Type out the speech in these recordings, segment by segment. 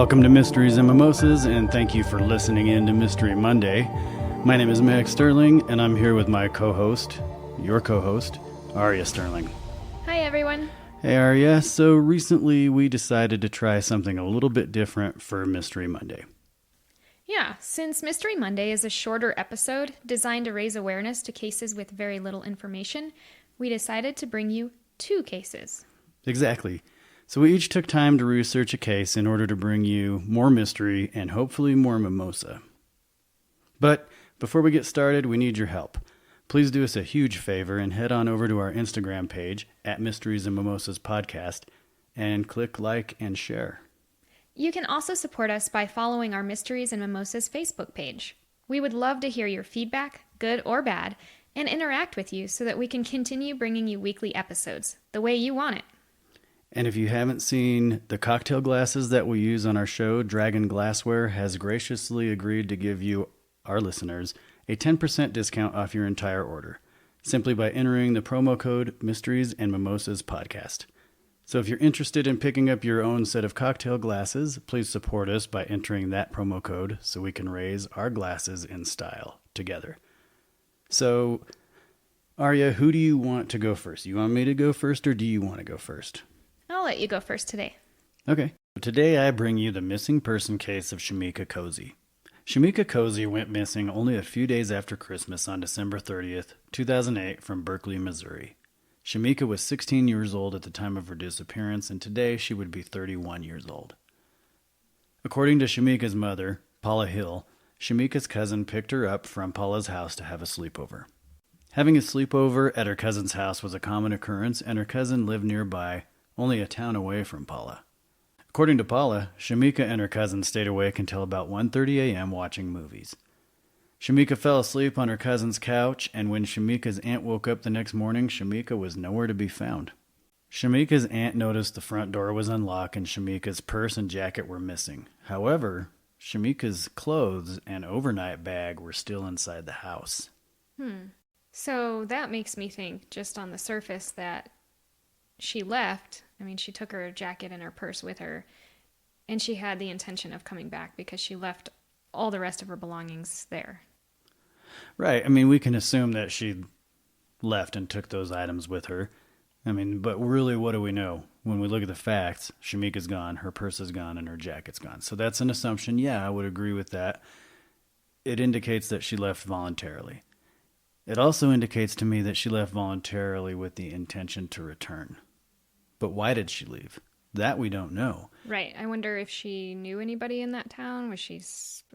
Welcome to Mysteries and Mimosas, and thank you for listening in to Mystery Monday. My name is Max Sterling, and I'm here with my your co-host, Arya Sterling. Hi, everyone. Hey, Arya. So recently we decided to try something a little bit different for Mystery Monday. Yeah, since Mystery Monday is a shorter episode designed to raise awareness to cases with very little information, we decided to bring you 2 cases. Exactly. So we each took time to research a case in order to bring you more mystery and hopefully more mimosa. But before we get started, we need your help. Please do us a huge favor and head on over to our Instagram page at Mysteries and Mimosas Podcast and click like and share. You can also support us by following our Mysteries and Mimosas Facebook page. We would love to hear your feedback, good or bad, and interact with you so that we can continue bringing you weekly episodes the way you want it. And if you haven't seen the cocktail glasses that we use on our show, Dragon Glassware has graciously agreed to give you, our listeners, a 10% discount off your entire order, simply by entering the promo code Mysteries and Mimosas Podcast. So if you're interested in picking up your own set of cocktail glasses, please support us by entering that promo code so we can raise our glasses in style together. So, Arya, who do you want to go first? You want me to go first, or do you want to go first? I'll let you go first today. Okay. Today I bring you the missing person case of Shemika Cosey. Shemika Cosey went missing only a few days after Christmas on December 30th, 2008 from Berkeley, Missouri. Shemika was 16 years old at the time of her disappearance, and today she would be 31 years old. According to Shemika's mother, Paula Hill, Shemika's cousin picked her up from Paula's house to have a sleepover. Having a sleepover at her cousin's house was a common occurrence, and her cousin lived nearby, only a town away from Paula. According to Paula, Shemika and her cousin stayed awake until about 1:30 a.m. watching movies. Shemika fell asleep on her cousin's couch, and when Shemika's aunt woke up the next morning, Shemika was nowhere to be found. Shemika's aunt noticed the front door was unlocked and Shemika's purse and jacket were missing. However, Shemika's clothes and overnight bag were still inside the house. So that makes me think, just on the surface, that she left. I mean, she took her jacket and her purse with her, and she had the intention of coming back because she left all the rest of her belongings there. Right. I mean, we can assume that she left and took those items with her. I mean, but really, what do we know? When we look at the facts, Shemika's gone, her purse is gone, and her jacket's gone. So that's an assumption. Yeah, I would agree with that. It indicates that she left voluntarily. It also indicates to me that she left voluntarily with the intention to return. But why did she leave? That we don't know. Right. I wonder if she knew anybody in that town. Was she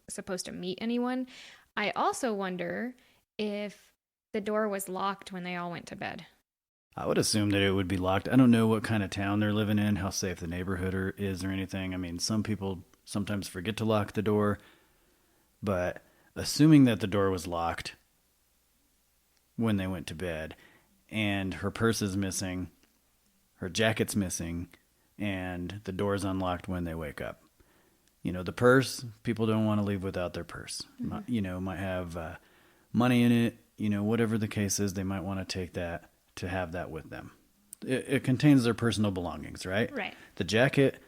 supposed to meet anyone? I also wonder if the door was locked when they all went to bed. I would assume that it would be locked. I don't know what kind of town they're living in, how safe the neighborhood is or anything. I mean, some people sometimes forget to lock the door. But assuming that the door was locked when they went to bed, and her purse is missing, her jacket's missing, and the door's unlocked when they wake up. You know, the purse, people don't want to leave without their purse. Mm-hmm. Might have money in it, whatever the case is, they might want to take that, to have that with them. It contains their personal belongings, right? Right. The jacket,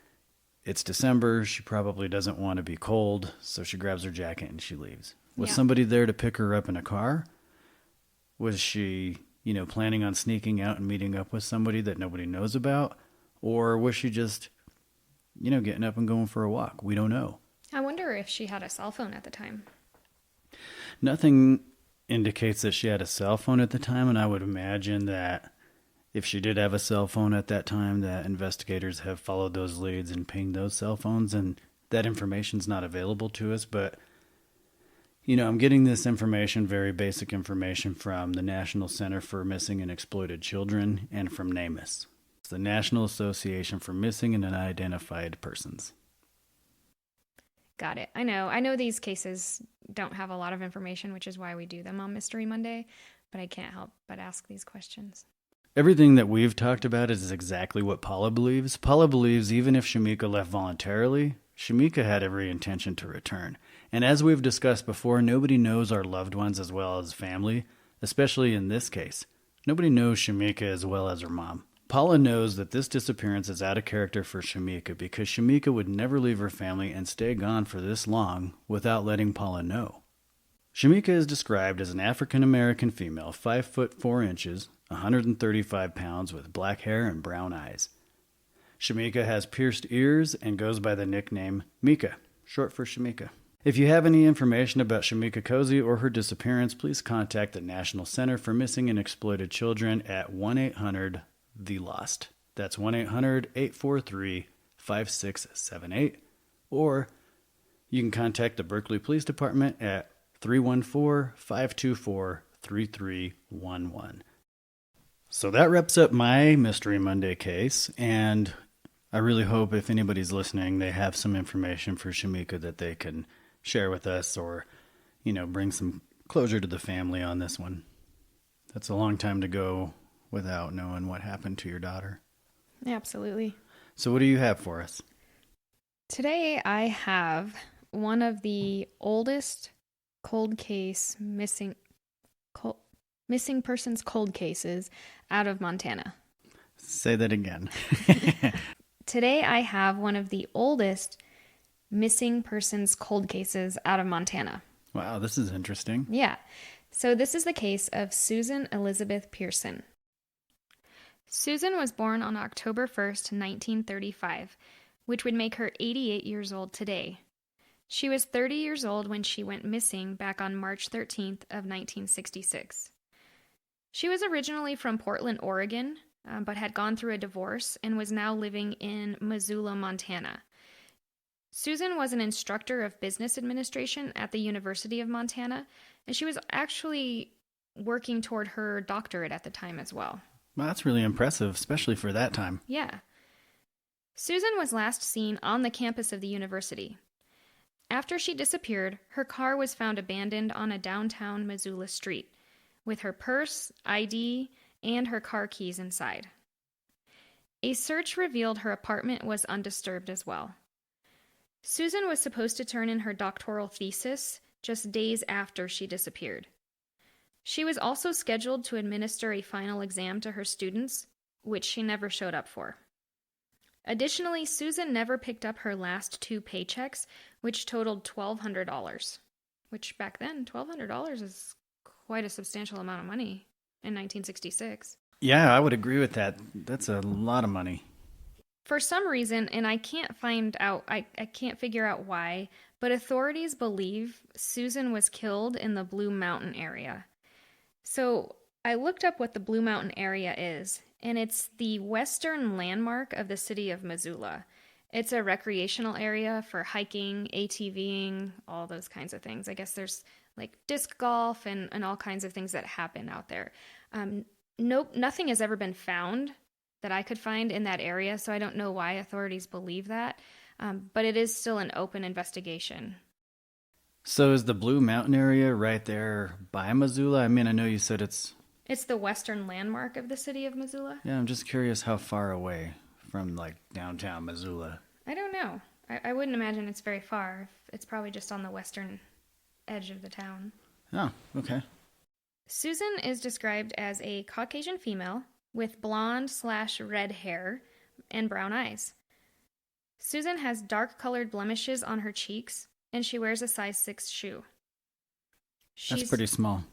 it's December, she probably doesn't want to be cold, so she grabs her jacket and she leaves. Was somebody there to pick her up in a car? Was she, planning on sneaking out and meeting up with somebody that nobody knows about? Or was she just, getting up and going for a walk? We don't know. I wonder if she had a cell phone at the time. Nothing indicates that she had a cell phone at the time, and I would imagine that if she did have a cell phone at that time, that investigators have followed those leads and pinged those cell phones, and that information's not available to us, but I'm getting this information, very basic information, from the National Center for Missing and Exploited Children and from NAMUS. It's the National Association for Missing and Unidentified Persons. Got it. I know these cases don't have a lot of information, which is why we do them on Mystery Monday, but I can't help but ask these questions. Everything that we've talked about is exactly what Paula believes. Paula believes even if Shemika left voluntarily, Shemika had every intention to return. And as we've discussed before, nobody knows our loved ones as well as family, especially in this case. Nobody knows Shemika as well as her mom. Paula knows that this disappearance is out of character for Shemika because Shemika would never leave her family and stay gone for this long without letting Paula know. Shemika is described as an African-American female, 5 foot 4 inches, 135 pounds with black hair and brown eyes. Shemika has pierced ears and goes by the nickname Mika, short for Shemika. If you have any information about Shemika Cosey or her disappearance, please contact the National Center for Missing and Exploited Children at 1-800-THE-LOST. That's 1-800-843-5678. Or you can contact the Berkeley Police Department at 314-524-3311. So that wraps up my Mystery Monday case, and I really hope if anybody's listening, they have some information for Shemika that they can share with us or, bring some closure to the family on this one. That's a long time to go without knowing what happened to your daughter. Absolutely. So what do you have for us? Today I have one of the oldest missing persons cold cases out of Montana. Say that again. Today I have one of the oldest missing persons cold cases out of Montana. Wow, this is interesting. Yeah. So this is the case of Susan Elizabeth Pearson. Susan was born on October 1st, 1935, which would make her 88 years old today. She was 30 years old when she went missing back on March 13th of 1966. She was originally from Portland, Oregon, but had gone through a divorce and was now living in Missoula, Montana. Susan was an instructor of business administration at the University of Montana, and she was actually working toward her doctorate at the time as well. Well, that's really impressive, especially for that time. Yeah. Susan was last seen on the campus of the university. After she disappeared, her car was found abandoned on a downtown Missoula street, with her purse, ID, and her car keys inside. A search revealed her apartment was undisturbed as well. Susan was supposed to turn in her doctoral thesis just days after she disappeared. She was also scheduled to administer a final exam to her students, which she never showed up for. Additionally, Susan never picked up her last 2 paychecks, which totaled $1,200, which back then, $1,200 is quite a substantial amount of money in 1966. Yeah, I would agree with that. That's a lot of money. For some reason, and I can't figure out why, but authorities believe Susan was killed in the Blue Mountain area. So I looked up what the Blue Mountain area is, and it's the western landmark of the city of Missoula. It's a recreational area for hiking, ATVing, all those kinds of things. I guess there's like disc golf and all kinds of things that happen out there. Nothing has ever been found that I could find in that area, so I don't know why authorities believe that, but it is still an open investigation. So is the Blue Mountain area right there by Missoula? I mean, I know you said it's the western landmark of the city of Missoula. Yeah, I'm just curious how far away from like downtown Missoula. I don't know. I wouldn't imagine it's very far. It's probably just on the western edge of the town. Oh, okay. Susan is described as a Caucasian female with blonde/red hair and brown eyes. Susan has dark-colored blemishes on her cheeks, and she wears a size 6 shoe. That's pretty small.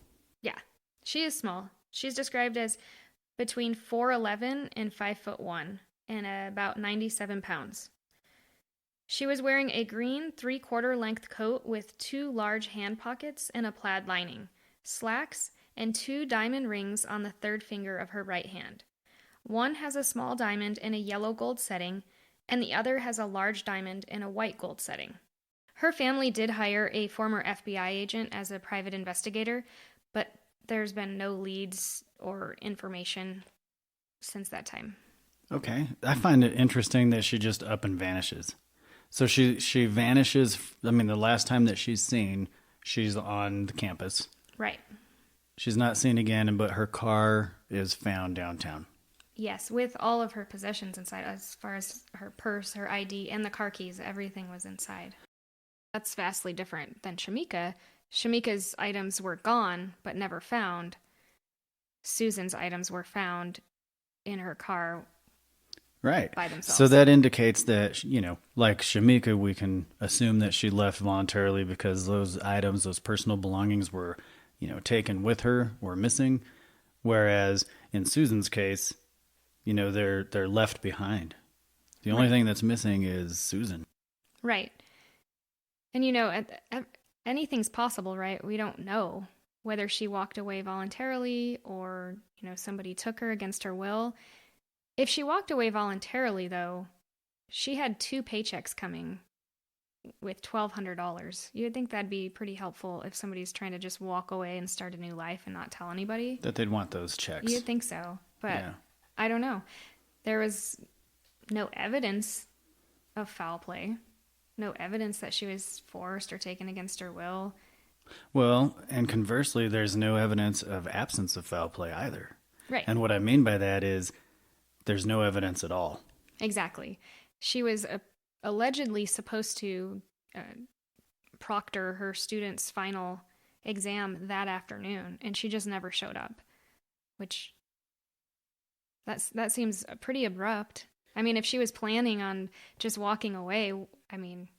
Yeah, she is small. She's described as between 4'11" and 5'1", and about 97 pounds. She was wearing a green 3/4 length coat with 2 large hand pockets and a plaid lining, slacks, and 2 diamond rings on the 3rd finger of her right hand. One has a small diamond in a yellow gold setting, and the other has a large diamond in a white gold setting. Her family did hire a former FBI agent as a private investigator, but there's been no leads or information since that time. Okay. I find it interesting that she just up and vanishes. So she vanishes, I mean, the last time that she's seen, she's on the campus. Right. She's not seen again, but her car is found downtown. Yes, with all of her possessions inside, as far as her purse, her ID, and the car keys, everything was inside. That's vastly different than Shemika. Shemika's items were gone, but never found. Susan's items were found in her car Right. by themselves. So that indicates that, like Shemika, we can assume that she left voluntarily because those items, those personal belongings were, taken with her or missing. Whereas in Susan's case, they're left behind. The only thing that's missing is Susan. Right. And, anything's possible, right? We don't know whether she walked away voluntarily or, somebody took her against her will. If she walked away voluntarily, though, she had 2 paychecks coming with $1,200. You would think that'd be pretty helpful if somebody's trying to just walk away and start a new life and not tell anybody. That they'd want those checks. You'd think so, but Yeah. I don't know. There was no evidence of foul play, no evidence that she was forced or taken against her will. Well, and conversely, there's no evidence of absence of foul play either. Right. And what I mean by that is there's no evidence at all. Exactly. She was allegedly supposed to proctor her student's final exam that afternoon, and she just never showed up, which that seems pretty abrupt. I mean, if she was planning on just walking away, I mean,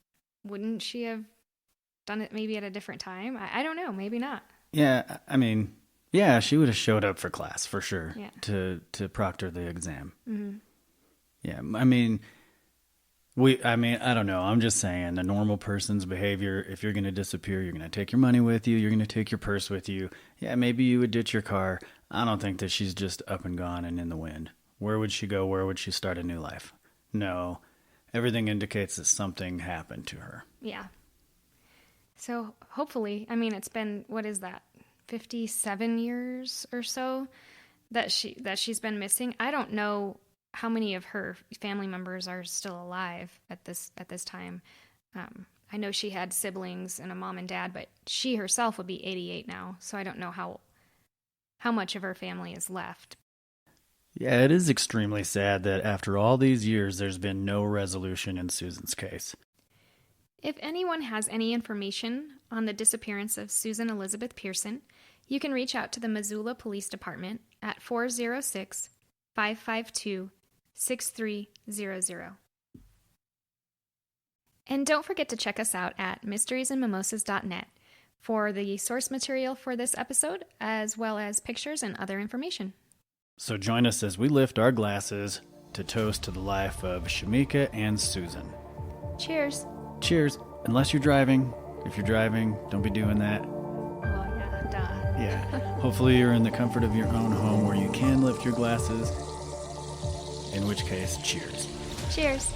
wouldn't she have done it maybe at a different time? I don't know. Maybe not. Yeah, I mean, yeah, she would have showed up for class for sure. Yeah. To proctor the exam. Mm-hmm. Yeah, I mean, I don't know. I'm just saying the normal person's behavior, if you're going to disappear, you're going to take your money with you, you're going to take your purse with you. Yeah, maybe you would ditch your car. I don't think that she's just up and gone and in the wind. Where would she go? Where would she start a new life? No, everything indicates that something happened to her. Yeah. So hopefully, I mean, it's been, what is that, 57 years or so that she's been missing. I don't know how many of her family members are still alive at this time. I know she had siblings and a mom and dad, but she herself would be 88 now, so I don't know how much of her family is left. Yeah, it is extremely sad that after all these years, there's been no resolution in Susan's case. If anyone has any information on the disappearance of Susan Elizabeth Pearson, you can reach out to the Missoula Police Department at 406-552-6300. And don't forget to check us out at mysteriesandmimosas.net for the source material for this episode, as well as pictures and other information. So join us as we lift our glasses to toast to the life of Shemika and Susan. Cheers. Cheers. Unless you're driving. If you're driving, don't be doing that. Well, yeah, duh. Yeah. Hopefully you're in the comfort of your own home where you can lift your glasses. In which case, cheers. Cheers.